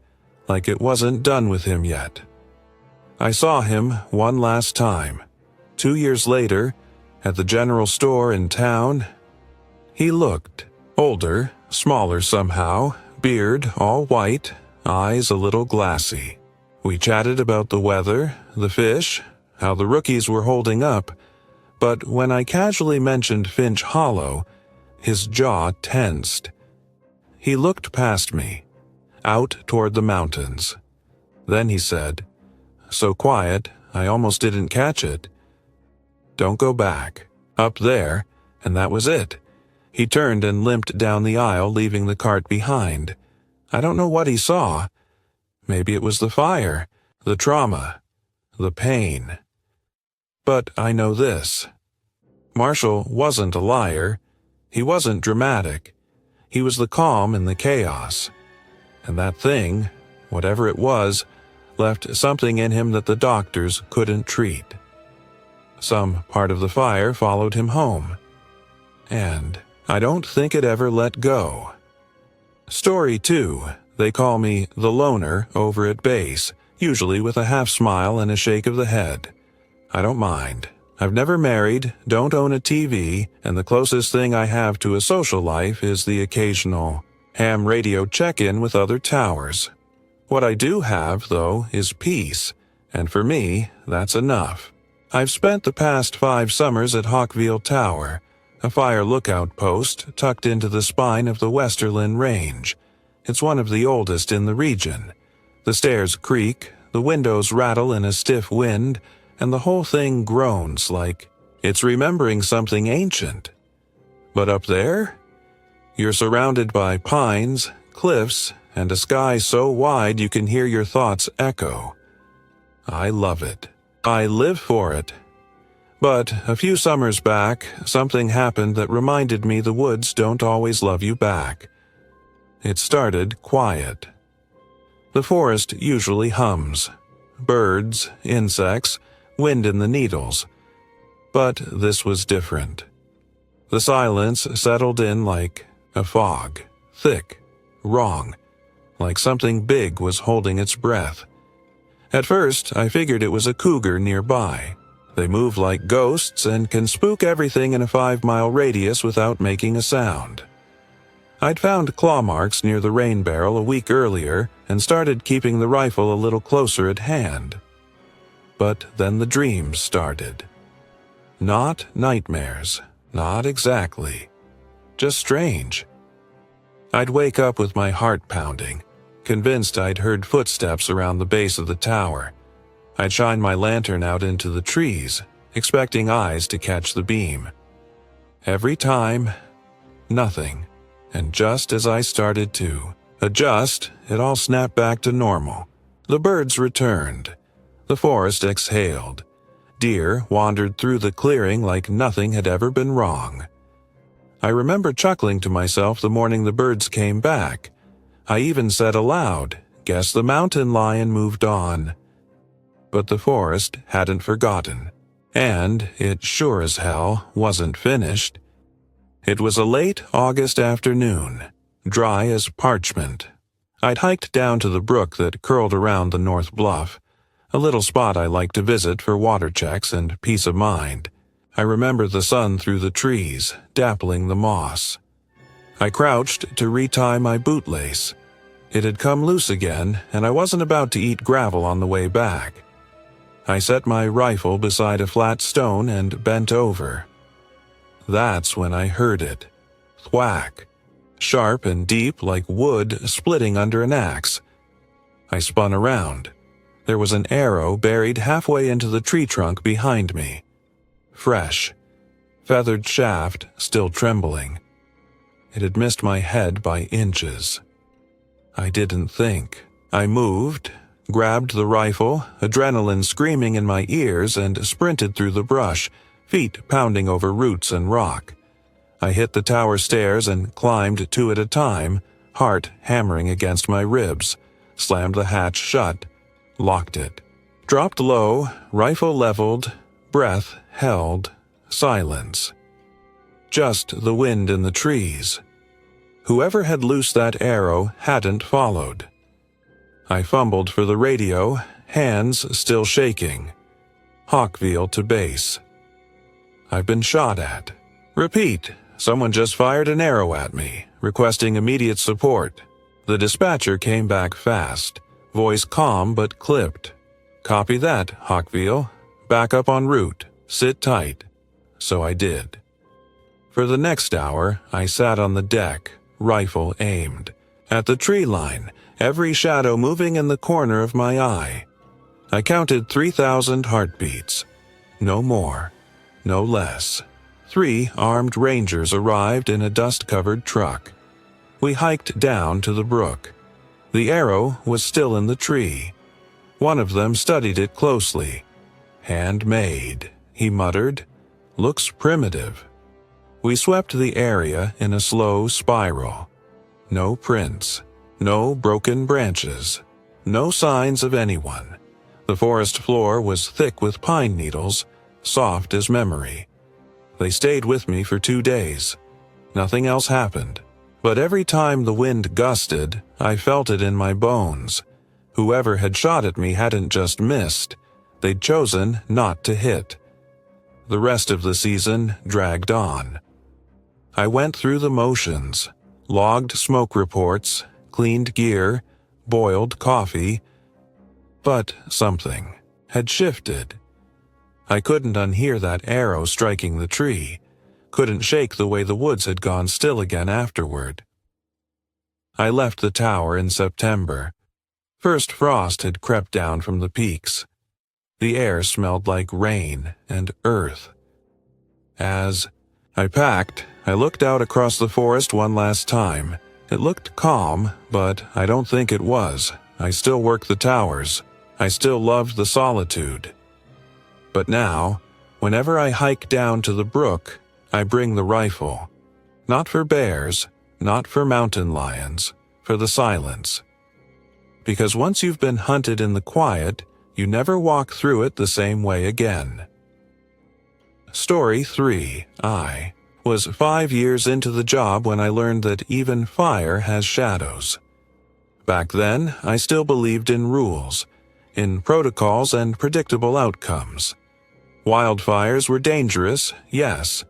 like it wasn't done with him yet. I saw him one last time, 2 years later, at the general store in town. He looked older, smaller somehow, beard all white, eyes a little glassy. We chatted about the weather, the fish, how the rookies were holding up, but when I casually mentioned Finch Hollow, his jaw tensed. He looked past me, out toward the mountains. Then he said, so quiet, I almost didn't catch it, "Don't go back. Up there," and that was it. He turned and limped down the aisle, leaving the cart behind. I don't know what he saw. Maybe it was the fire, the trauma, the pain. But I know this. Marshall wasn't a liar. He wasn't dramatic. He was the calm in the chaos. And that thing, whatever it was, left something in him that the doctors couldn't treat. Some part of the fire followed him home. And I don't think it ever let go. Story 2. They call me the loner over at base, usually with a half smile and a shake of the head. I don't mind. I've never married, don't own a TV, and the closest thing I have to a social life is the occasional ham radio check-in with other towers. What I do have, though, is peace, and for me, that's enough. I've spent the past 5 summers at Hawkville Tower, a fire lookout post tucked into the spine of the Westerland Range. It's one of the oldest in the region. The stairs creak, the windows rattle in a stiff wind, and the whole thing groans like it's remembering something ancient. But up there, you're surrounded by pines, cliffs, and a sky so wide you can hear your thoughts echo. I love it. I live for it. But a few summers back, something happened that reminded me the woods don't always love you back. It started quiet. The forest usually hums. Birds, insects, wind in the needles. But this was different. The silence settled in like a fog, thick, wrong, like something big was holding its breath. At first, I figured it was a cougar nearby. They move like ghosts and can spook everything in a 5-mile radius without making a sound. I'd found claw marks near the rain barrel a week earlier and started keeping the rifle a little closer at hand. But then the dreams started. Not nightmares, not exactly. Just strange. I'd wake up with my heart pounding, convinced I'd heard footsteps around the base of the tower. I'd shine my lantern out into the trees, expecting eyes to catch the beam. Every time, nothing. And just as I started to adjust, it all snapped back to normal. The birds returned. The forest exhaled. Deer wandered through the clearing like nothing had ever been wrong. I remember chuckling to myself the morning the birds came back. I even said aloud, "Guess the mountain lion moved on." But the forest hadn't forgotten. And it sure as hell wasn't finished. It was a late August afternoon, dry as parchment. I'd hiked down to the brook that curled around the north bluff, a little spot I liked to visit for water checks and peace of mind. I remember the sun through the trees, dappling the moss. I crouched to retie my bootlace. It had come loose again, and I wasn't about to eat gravel on the way back. I set my rifle beside a flat stone and bent over. That's when I heard it. Thwack. Sharp and deep like wood splitting under an axe. I spun around. There was an arrow buried halfway into the tree trunk behind me. Fresh. Feathered shaft still trembling. It had missed my head by inches. I didn't think. I moved, grabbed the rifle, adrenaline screaming in my ears, and sprinted through the brush, feet pounding over roots and rock. I hit the tower stairs and climbed 2 at a time, heart hammering against my ribs, slammed the hatch shut, locked it. Dropped low, rifle leveled, breath held, silence. Just the wind in the trees. Whoever had loosed that arrow hadn't followed. I fumbled for the radio, hands still shaking. Hawkville to base. I've been shot at. Repeat, someone just fired an arrow at me, requesting immediate support. The dispatcher came back fast, voice calm but clipped. Copy that, Hawkville. Back up en route. Sit tight. So I did. For the next hour, I sat on the deck, rifle aimed. At the tree line, every shadow moving in the corner of my eye. I counted 3,000 heartbeats. No more. No less. 3 armed rangers arrived in a dust-covered truck. We hiked down to the brook. The arrow was still in the tree. One of them studied it closely. "Handmade," he muttered. "Looks primitive." We swept the area in a slow spiral. No prints. No broken branches. No signs of anyone. The forest floor was thick with pine needles, soft as memory. They stayed with me for 2 days. Nothing else happened. But every time the wind gusted, I felt it in my bones. Whoever had shot at me hadn't just missed. They'd chosen not to hit. the rest of the season dragged on. I went through the motions, logged smoke reports, cleaned gear, boiled coffee, but something had shifted. I couldn't unhear that arrow striking the tree, couldn't shake the way the woods had gone still again afterward. I left the tower in September. First frost had crept down from the peaks. The air smelled like rain and earth. As I packed, I looked out across the forest one last time. It looked calm, but I don't think it was. I still worked the towers. I still loved the solitude. But now, whenever I hike down to the brook, I bring the rifle. Not for bears, not for mountain lions, for the silence. Because once you've been hunted in the quiet, you never walk through it the same way again. Story 3, I was 5 years into the job when I learned that even fire has shadows. Back then, I still believed in rules, in protocols and predictable outcomes. Wildfires were dangerous, yes,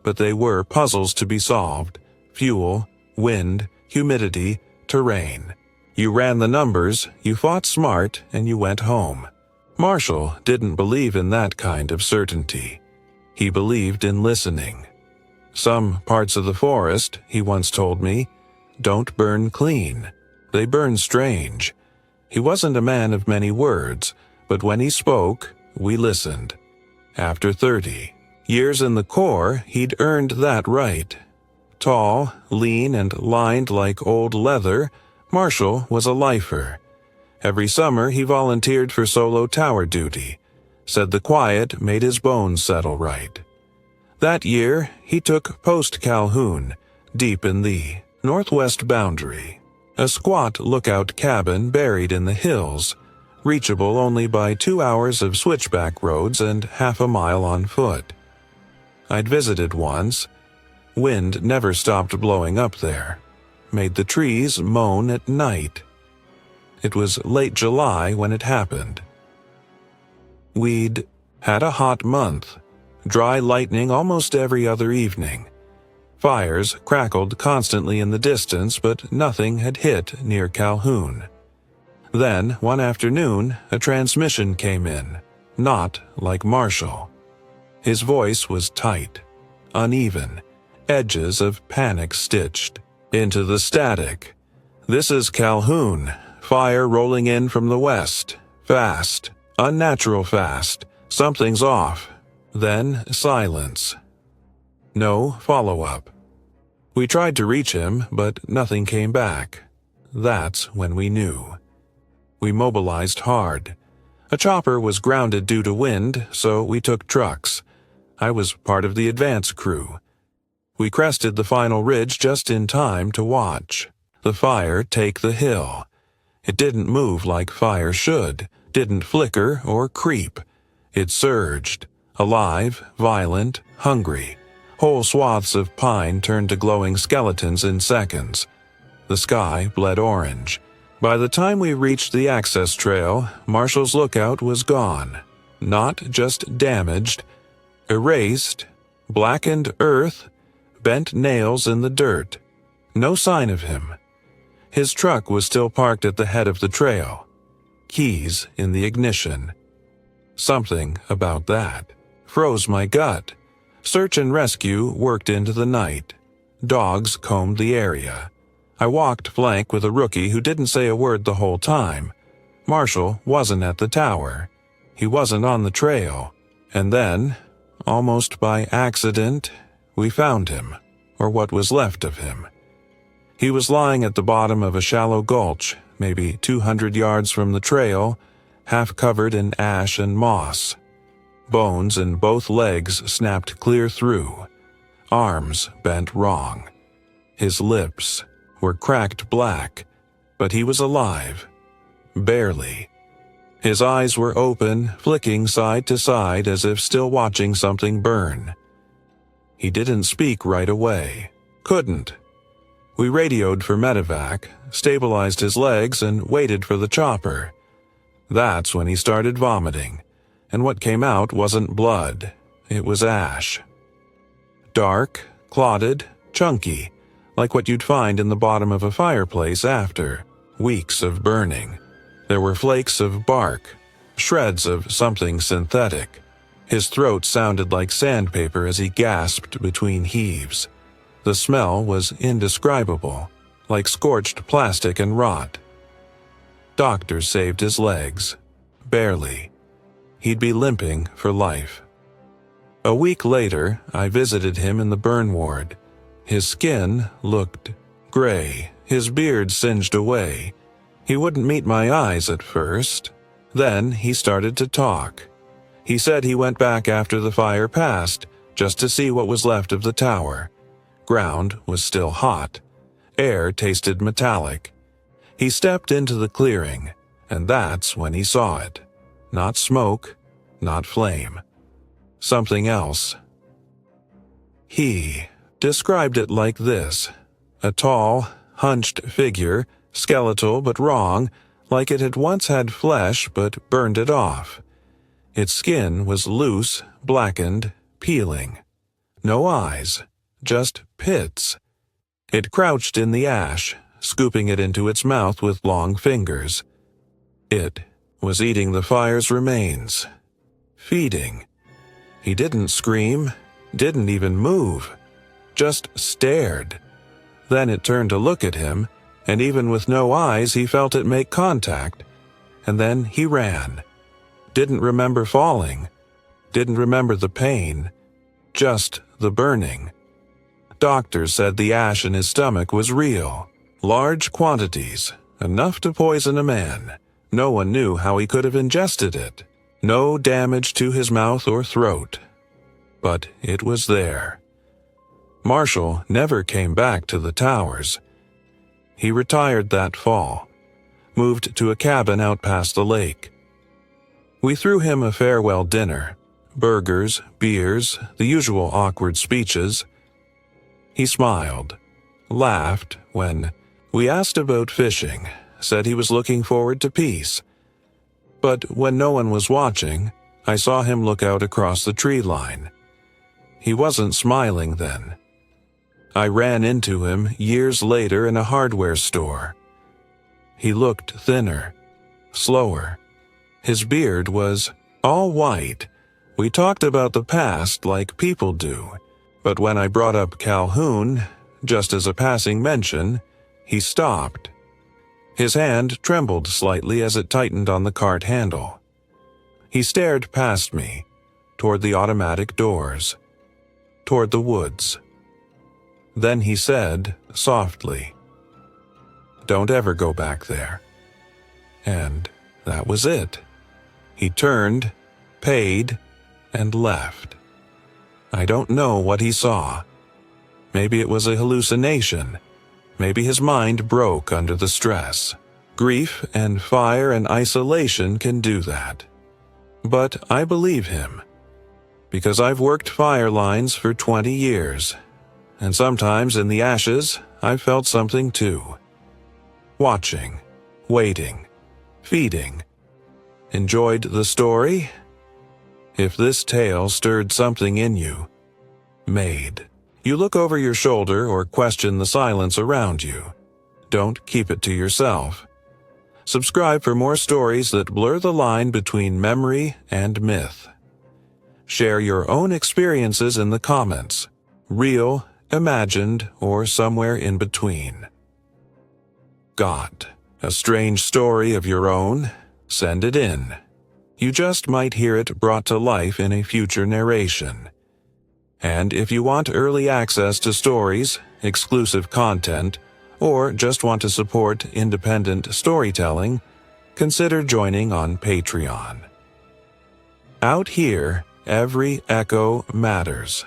but they were puzzles to be solved: fuel, wind, humidity, terrain. You ran the numbers, you fought smart, and you went home. Marshall didn't believe in that kind of certainty. He believed in listening. Some parts of the forest, he once told me, don't burn clean. They burn strange. He wasn't a man of many words, but when he spoke, we listened. After 30 years in the Corps, he'd earned that right. Tall, lean, and lined like old leather, Marshall was a lifer. Every summer he volunteered for solo tower duty, said the quiet made his bones settle right. That year, he took post Calhoun, deep in the northwest boundary, a squat lookout cabin buried in the hills, reachable only by 2 hours of switchback roads and half a mile on foot. I'd visited once. Wind never stopped blowing up there, made the trees moan at night. It was late July when it happened. We'd had a hot month, dry lightning almost every other evening. Fires crackled constantly in the distance, but nothing had hit near Calhoun. Then, one afternoon, a transmission came in, not like Marshall. His voice was tight, uneven, edges of panic stitched into the static. "This is Calhoun. Fire rolling in from the west. Fast. Unnatural fast. Something's off." Then silence. No follow-up. We tried to reach him, but nothing came back. That's when we knew. We mobilized hard. A chopper was grounded due to wind, so we took trucks. I was part of the advance crew. We crested the final ridge just in time to watch the fire take the hill. It didn't move like fire should, didn't flicker or creep. It surged, alive, violent, hungry. Whole swaths of pine turned to glowing skeletons in seconds. The sky bled orange. By the time we reached the access trail, Marshall's lookout was gone. Not just damaged, erased, blackened earth, bent nails in the dirt. No sign of him. His truck was still parked at the head of the trail. Keys in the ignition. Something about that froze my gut. Search and rescue worked into the night. Dogs combed the area. I walked flank with a rookie who didn't say a word the whole time. Marshall wasn't at the tower. He wasn't on the trail. And then, almost by accident, we found him, or what was left of him. He was lying at the bottom of a shallow gulch, maybe 200 yards from the trail, half covered in ash and moss. Bones in both legs snapped clear through. Arms bent wrong. His lips were cracked black, but he was alive. Barely. His eyes were open, flicking side to side as if still watching something burn. He didn't speak right away. Couldn't. We radioed for medevac, stabilized his legs, and waited for the chopper. That's when he started vomiting, and what came out wasn't blood. It was ash. Dark, clotted, chunky, like what you'd find in the bottom of a fireplace after weeks of burning. There were flakes of bark, shreds of something synthetic. His throat sounded like sandpaper as he gasped between heaves. The smell was indescribable, like scorched plastic and rot. Doctors saved his legs. Barely. He'd be limping for life. A week later, I visited him in the burn ward. His skin looked gray, his beard singed away. He wouldn't meet my eyes at first. Then he started to talk. He said he went back after the fire passed, just to see what was left of the tower. Ground was still hot. Air tasted metallic. He stepped into the clearing, and that's when he saw it. Not smoke, not flame. Something else. He described it like this: a tall, hunched figure, skeletal but wrong, like it had once had flesh but burned it off. Its skin was loose, blackened, peeling. No eyes, just pits. It crouched in the ash, scooping it into its mouth with long fingers. It was eating the fire's remains. Feeding. He didn't scream, didn't even move, just stared. Then it turned to look at him, and even with no eyes he felt it make contact. And then he ran. Didn't remember falling. Didn't remember the pain. Just the burning. Doctors said the ash in his stomach was real. Large quantities, enough to poison a man. No one knew how he could have ingested it. No damage to his mouth or throat. But it was there. Marshall never came back to the towers. He retired that fall, moved to a cabin out past the lake. We threw him a farewell dinner, burgers, beers, the usual awkward speeches. He smiled, laughed when we asked about fishing, said he was looking forward to peace. But when no one was watching, I saw him look out across the tree line. He wasn't smiling then. I ran into him years later in a hardware store. He looked thinner, slower. His beard was all white. We talked about the past like people do, but when I brought up Calhoun, just as a passing mention, he stopped. His hand trembled slightly as it tightened on the cart handle. He stared past me, toward the automatic doors, toward the woods. Then he said, softly, "Don't ever go back there." And that was it. He turned, paid, and left. I don't know what he saw. Maybe it was a hallucination. Maybe his mind broke under the stress. Grief and fire and isolation can do that. But I believe him, because I've worked fire lines for 20 years, and sometimes in the ashes I've felt something too. Watching, waiting, feeding. Enjoyed the story? If this tale stirred something in you, made you look over your shoulder or question the silence around you. Don't keep it to yourself. Subscribe for more stories that blur the line between memory and myth. Share your own experiences in the comments, real, imagined, or somewhere in between. Got a strange story of your own? Send it in. You just might hear it brought to life in a future narration. And if you want early access to stories, exclusive content, or just want to support independent storytelling, consider joining on Patreon. Out here, every echo matters,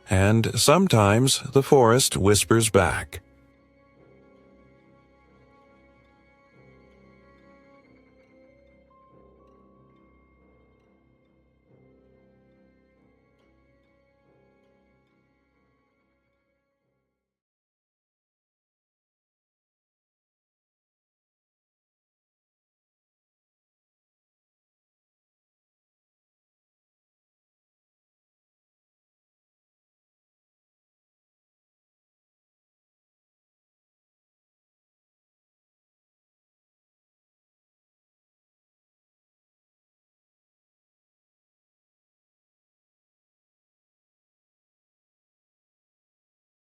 and sometimes the forest whispers back.